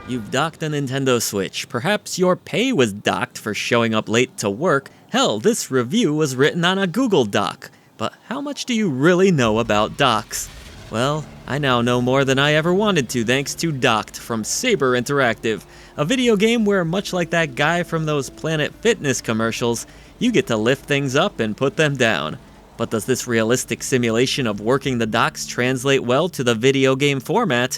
You've docked a Nintendo Switch. Perhaps your pay was docked for showing up late to work. Hell, this review was written on a Google Doc. But how much do you really know about docks? Well, I now know more than I ever wanted to thanks to Docked from Saber Interactive, a video game where, much like that guy from those Planet Fitness commercials, you get to lift things up and put them down. But does this realistic simulation of working the docks translate well to the video game format?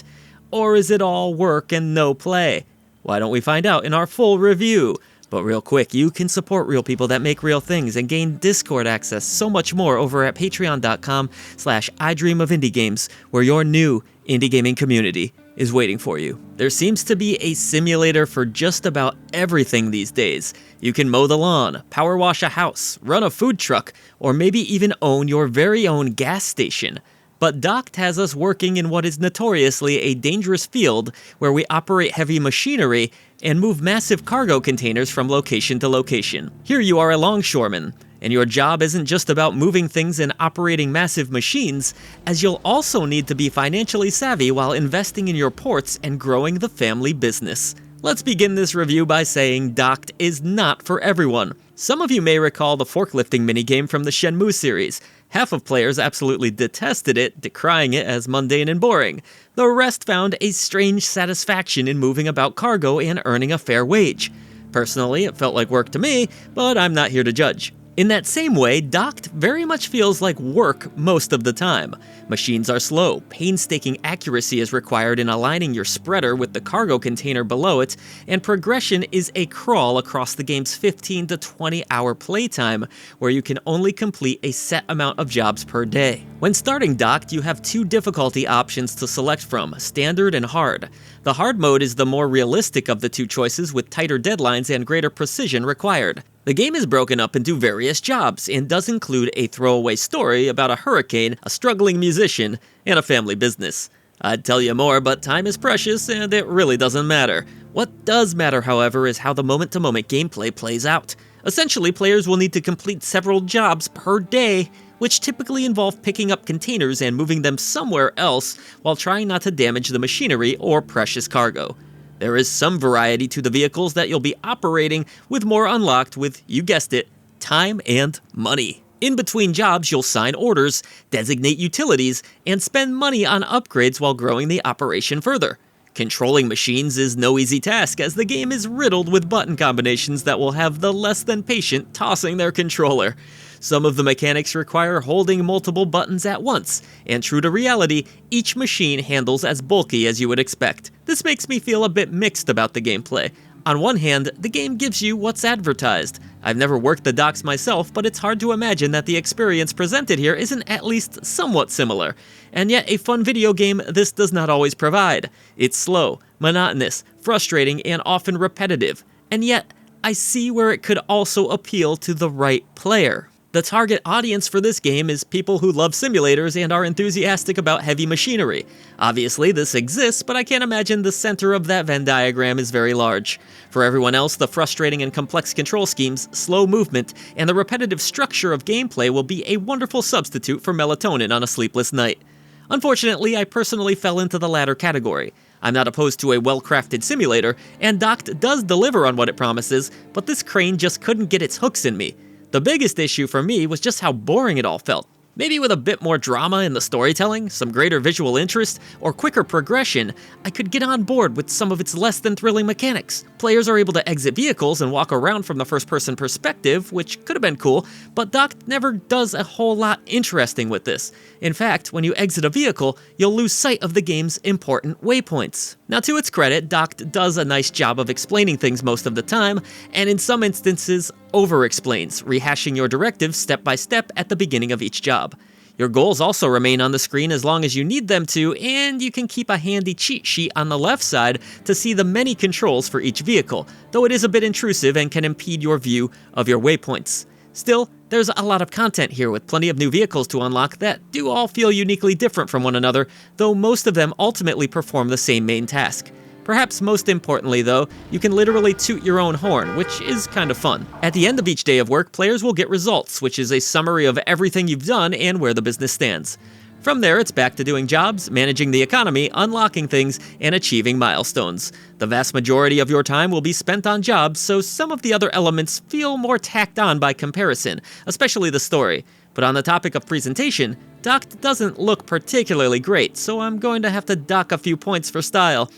Or is it all work and no play? Why don't we find out in our full review? But real quick, you can support real people that make real things and gain Discord access, so much more over at patreon.com/idreamofindiegames, where your new indie gaming community is waiting for you. There seems to be a simulator for just about everything these days. You can mow the lawn, power wash a house, run a food truck, or maybe even own your very own gas station. But Docked has us working in what is notoriously a dangerous field where we operate heavy machinery and move massive cargo containers from location to location. Here you are a longshoreman, and your job isn't just about moving things and operating massive machines, as you'll also need to be financially savvy while investing in your ports and growing the family business. Let's begin this review by saying Docked is not for everyone. Some of you may recall the forklifting minigame from the Shenmue series. Half of players absolutely detested it, decrying it as mundane and boring. The rest found a strange satisfaction in moving about cargo and earning a fair wage. Personally, it felt like work to me, but I'm not here to judge. In that same way, Docked very much feels like work most of the time. Machines are slow, painstaking accuracy is required in aligning your spreader with the cargo container below it, and progression is a crawl across the game's 15 to 20 hour playtime, where you can only complete a set amount of jobs per day. When starting Docked, you have two difficulty options to select from, standard and hard. The hard mode is the more realistic of the two choices, with tighter deadlines and greater precision required. The game is broken up into various jobs and does include a throwaway story about a hurricane, a struggling musician, and a family business. I'd tell you more, but time is precious and it really doesn't matter. What does matter, however, is how the moment-to-moment gameplay plays out. Essentially, players will need to complete several jobs per day, which typically involve picking up containers and moving them somewhere else while trying not to damage the machinery or precious cargo. There is some variety to the vehicles that you'll be operating, with more unlocked with, you guessed it, time and money. In between jobs, you'll sign orders, designate utilities, and spend money on upgrades while growing the operation further. Controlling machines is no easy task, as the game is riddled with button combinations that will have the less than patient tossing their controller. Some of the mechanics require holding multiple buttons at once, and true to reality, each machine handles as bulky as you would expect. This makes me feel a bit mixed about the gameplay. On one hand, the game gives you what's advertised. I've never worked the docks myself, but it's hard to imagine that the experience presented here isn't at least somewhat similar. And yet, a fun video game this does not always provide. It's slow, monotonous, frustrating, and often repetitive. And yet, I see where it could also appeal to the right player. The target audience for this game is people who love simulators and are enthusiastic about heavy machinery. Obviously, this exists, but I can't imagine the center of that Venn diagram is very large. For everyone else, the frustrating and complex control schemes, slow movement, and the repetitive structure of gameplay will be a wonderful substitute for melatonin on a sleepless night. Unfortunately, I personally fell into the latter category. I'm not opposed to a well-crafted simulator, and Docked does deliver on what it promises, but this crane just couldn't get its hooks in me. The biggest issue for me was just how boring it all felt. Maybe with a bit more drama in the storytelling, some greater visual interest, or quicker progression, I could get on board with some of its less than thrilling mechanics. Players are able to exit vehicles and walk around from the first-person perspective, which could have been cool, but Docked never does a whole lot interesting with this. In fact, when you exit a vehicle, you'll lose sight of the game's important waypoints. Now, to its credit, Docked does a nice job of explaining things most of the time, and in some instances, over-explains, rehashing your directives step by step at the beginning of each job. Your goals also remain on the screen as long as you need them to, and you can keep a handy cheat sheet on the left side to see the many controls for each vehicle, though it is a bit intrusive and can impede your view of your waypoints. Still, there's a lot of content here with plenty of new vehicles to unlock that do all feel uniquely different from one another, though most of them ultimately perform the same main task. Perhaps most importantly though, you can literally toot your own horn, which is kind of fun. At the end of each day of work, players will get results, which is a summary of everything you've done and where the business stands. From there, it's back to doing jobs, managing the economy, unlocking things, and achieving milestones. The vast majority of your time will be spent on jobs, so some of the other elements feel more tacked on by comparison, especially the story. But on the topic of presentation, Docked doesn't look particularly great, so I'm going to have to dock a few points for style.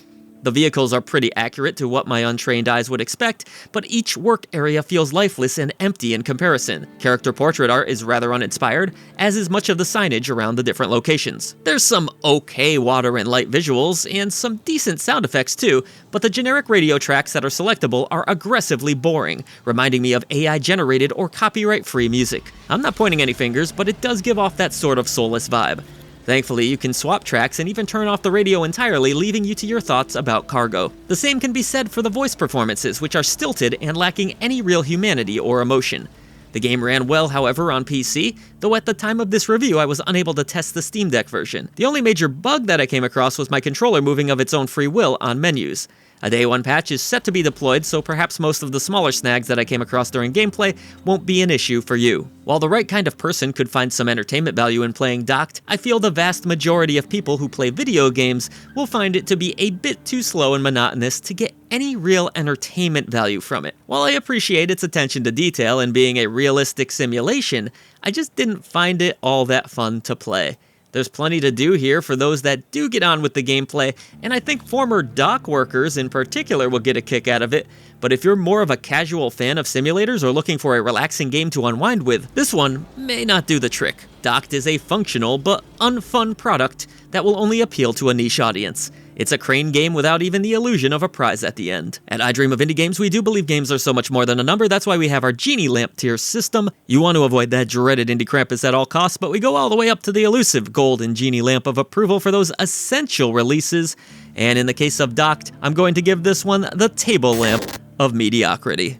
The vehicles are pretty accurate to what my untrained eyes would expect, but each work area feels lifeless and empty in comparison. Character portrait art is rather uninspired, as is much of the signage around the different locations. There's some okay water and light visuals, and some decent sound effects too, but the generic radio tracks that are selectable are aggressively boring, reminding me of AI-generated or copyright-free music. I'm not pointing any fingers, but it does give off that sort of soulless vibe. Thankfully, you can swap tracks and even turn off the radio entirely, leaving you to your thoughts about cargo. The same can be said for the voice performances, which are stilted and lacking any real humanity or emotion. The game ran well, however, on PC, though at the time of this review I was unable to test the Steam Deck version. The only major bug that I came across was my controller moving of its own free will on menus. A Day 1 patch is set to be deployed, so perhaps most of the smaller snags that I came across during gameplay won't be an issue for you. While the right kind of person could find some entertainment value in playing Docked, I feel the vast majority of people who play video games will find it to be a bit too slow and monotonous to get any real entertainment value from it. While I appreciate its attention to detail and being a realistic simulation, I just didn't find it all that fun to play. There's plenty to do here for those that do get on with the gameplay, and I think former dock workers in particular will get a kick out of it, but if you're more of a casual fan of simulators or looking for a relaxing game to unwind with, this one may not do the trick. Docked is a functional but unfun product that will only appeal to a niche audience. It's a crane game without even the illusion of a prize at the end. At I Dream of Indie Games, we do believe games are so much more than a number. That's why we have our Genie Lamp tier system. You want to avoid that dreaded Indie Krampus at all costs, but we go all the way up to the elusive Golden Genie Lamp of approval for those essential releases. And in the case of Docked, I'm going to give this one the Table Lamp of mediocrity.